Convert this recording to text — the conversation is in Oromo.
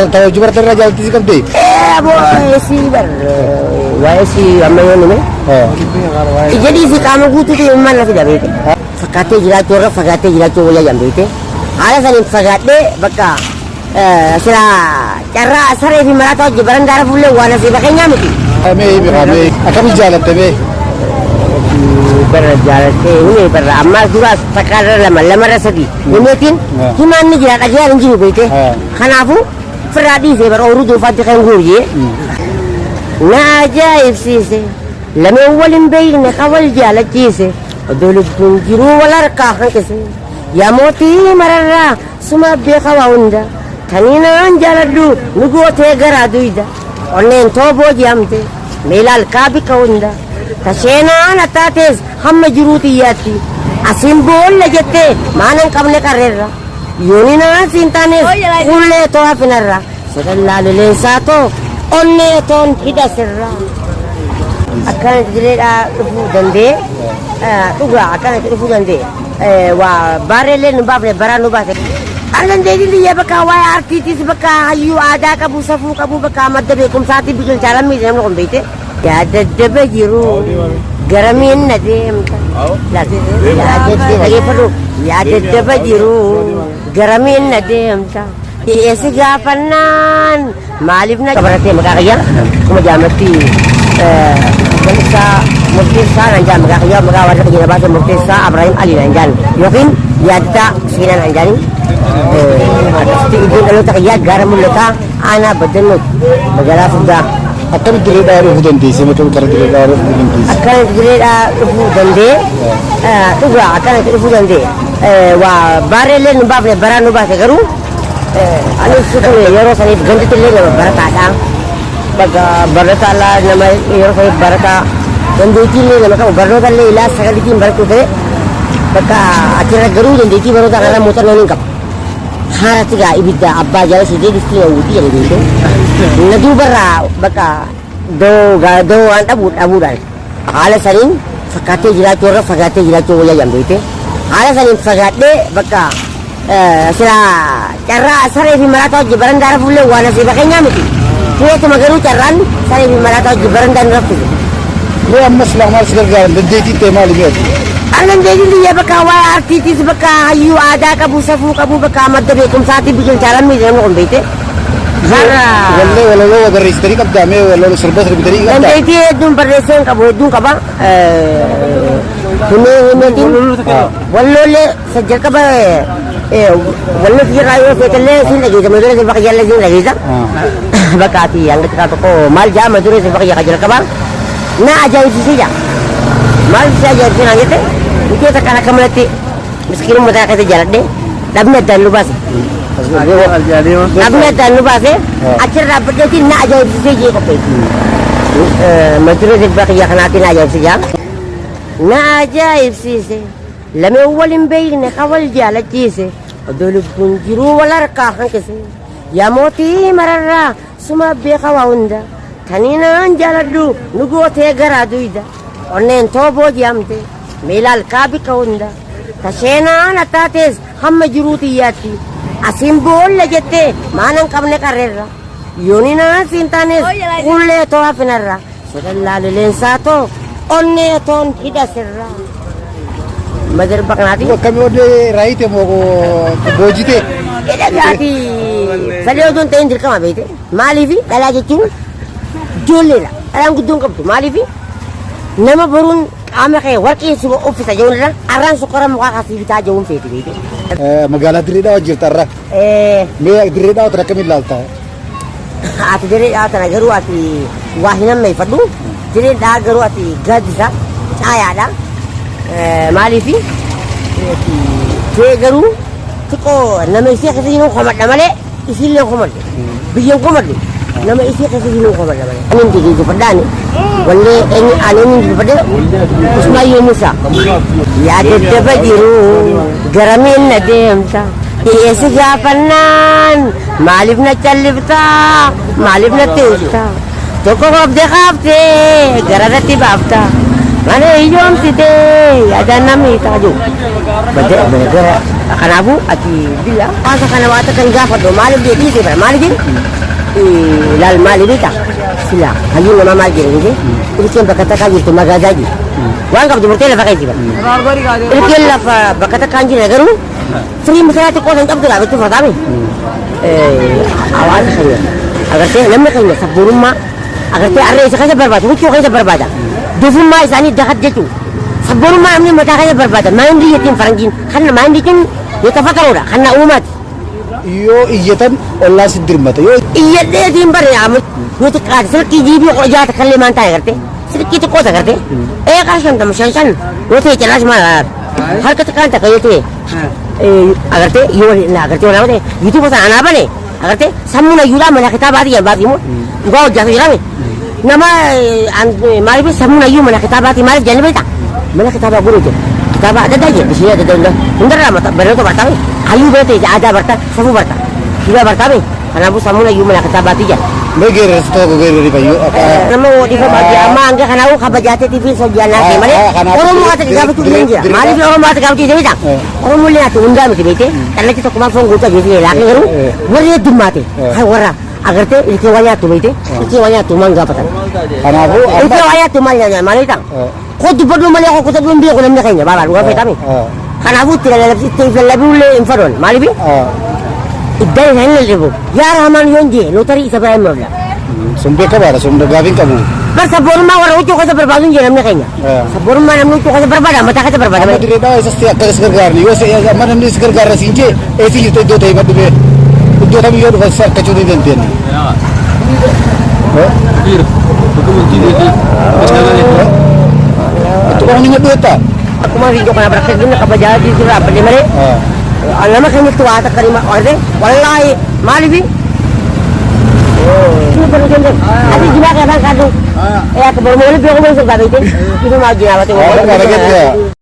Jumat terra jalti si kabde. Abo si bar wai si amma yoni me. Jadi si kamu gutu tu mana sih dah itu. Fakate jila tora fakate jila tora jam itu. Ada saling fakate baka sila cara asare di mana tahu jebaran darah boleh wana sih pakai nyamuk. Ame akan jalan tebe. Berjalan ini beramal juga sekarang lama rasadi. Ini gimana jila aja anjing itu. Kenapa? Feradi se bar urudu fatiha ngurje na ajaib sise lama awal bayna qawal jalati se dole tunjiru wala raka kese ya moti marara suma be khawunda tanina anjaladu nugo te garadu ida onnen tobo jamte melal kabi kawunda tashena natates ham jurutiyati asimbol lajete manan kamne karera Yunina sintane kulle to apinarra sedalla lele sato onne ton hida serra akan direda ufu dande uga akan ufu dande wa barele nubable baranu base alan dedi ya baka wa artitis baka ayu ada kabu safu kabu baka madbe kum sati bigil jalan mi jam ko bete ya dadbe jiru garamin nadim la ya perlu ya dadbe jiru garamin nadim ta isi gapanan malib na kabarate makakaya kumajamati sa murtisa nanjan makakaya magawad ka ginabasa murtisa Ibrahim Ali nanjan yakin yadta sina nanjani ati ibun alo takiyad garamul lata ana badanut magala sudah akan direda ruhu dandi se metu tar direda ruhu dandi akan direda ruhu dandi tuga akan ruhu dandi wa barele nubable baranu ba garu anu sudah yoro sani ganti tele na barata da baga barata la nama yoro sani barata ganti tele na maka barata le ila sagadi tin barku de baga akira garu ganti ti barata kala motor nanin kap haratiga ibida abba jala sidi disti uti ya gitu nadu bara baga do anda abudan ala sarin fakate jila tora jam itu ala sarin fakate baga sila cara asare di mana tahu jebaran darah boleh wana sih pakai nyamuk. Dia cuma garu caran saya di mana tahu jebaran dan rapi. Dia masalah jalan jadi tema lihat. Alam jadi dia baka wa artitis baka ayu ada kabu safu kabu baka madbe kum sati bigil jalan mi jam ko bete. Zara. Walau agar istri kab dame walau serba serba tadi. Dan itu dum berdesen kabu dum kaba. Ini tin. Walau le sejak kaba walau kira ayo setele sin lagi jam dulu sebab kerja lagi tak bakati yang kita toko mal jam dulu sebab kerja kabang na aja itu saja mal saja sini aja teh kita kena kemelati meskipun mereka kata jalan deh tapi dan lupa sih tapi dan lupa sih akhir dapat jadi na aja itu saja kopi majulah sebab kerja kena tin aja saja na aja itu sih lama awal bayna qawal jalati se dole tunjiru wala raka kese ya moti marara suma be khawunda tanina anjaladu nugo te garadu ida onnen tobo jamte melal kabi kawunda tashena natates ham jurutiyati asimbol lajete manan kamne karera yonina sintane kulle to apinarra sedalla lele sato onne ton hida serra Majar bak nanti kami udah right mau bojite. Tidak nanti. Saya udah tenjir kama bete. Malivi, kalau aja cun, jual lah. Orang gudung kamu Malivi. Nama burun ame kayak working suka office aja udah. Orang suka muka kasih kita aja bete bete. Magala dirida wajib tarra. Me dirida utra kami lalta. Ati dirida utra garu ati wahina me fadu. Dirida garu ati gadisa. Caya dah. Malifi garu tiko nama isi kasi yung komat namale isi yung komat bigyan komat nama isi kasi yung komat namale anin tigi ko padani wala ini anin tigi padani usma yun isa ya dadba jiru garamin nadim ta isi gapanan malib na chalibta malib na tista toko kabde kabde gararati babta Mana hijau sih ada nama itu aja. Bener kanafu ati bila asa kana wata kan gafa do malib de dise bar malib lal malib ta sila hayu na malib de ini kan bakata kaji to magajaji wanga do murtela fakai jiba ini la bakata kanji nagaru sri musayati ko san abdul abitu fatami awal khaya agar te lamma khaya saburumma agar te arre isa berbat wucu khaya berbada dufumma isani dahat jetu saburumma amni mata khaya berbada main di yatim farangin karena main di kan يتفكروا لا خلنا أمات يو إيجتن الله سدير متى يو إيه ده دين بري عمل يتكاد سلكي جيبي وجات خلي ما أنت عرفته سلكي تقول عرفته إيه كاشان تمشان شان يوتي جلاش ما حركة كان تكيوتي عرفته يو لا عرفته ولا ما يوتي بس أنا بني عرفته سمونا يولا من الكتاب هذه بعض يوم قاعد جالس يلامي نما عن ما يبي سمونا يوم من الكتاب هذه ما يجي بيتا من الكتاب أقوله kita ada aja di sini ada denda. Bentar lah mata baru tu bertahu. Ayu berarti ada bertahu, semua bertahu. Juga bertahu. Karena bu semua lagi mana kita bati je. Begir resto begir di bayu. Nama di bagi ama angga karena aku kabajate TV saja nak. Mana? Orang mau kata kita betul je. Mari orang mau kata kita betul je. Orang mulai tu undang mesti betul. Karena kita cuma phone guna jadi lagi baru. Boleh tu mati. Hai orang. Agar tu ikhwanya tu betul. Ikhwanya tu mangga patan. Karena aku. Ikhwanya tu mangga mana itu? Kau tu perlu melihat aku tu belum dia aku nak kaya. Bawa luar kami. Karena aku tidak ada TV lebih boleh infrared. Mari bi. Idai hanya lebu. Ya Rahman Yonji, lotari siapa yang mula? Sumber kabar, sumber gaving kamu. Pas sebelum orang ucap kata berbahasa je namanya kaya. Sebelum mana ucap kata berbahasa, mata kata berbahasa. Kamu tidak tahu setiap kali segar ni. Saya mana ni segar rasinje. Esi itu dua tahun mati be. Dua tahun itu besar kacau ni dentian. Dir, betul betul dir. Itu orang ingat duit tak? Aku mah video kana berkat gini kabajat di sini apa ni mana? Alam kami tu ada kerima orang. Wallahi, malibi. Ini perlu jangan. Tapi juga kadang-kadang. Aku baru mulai biar aku masuk gawe itu. Itu mau jinak tu. Ada kaget ya.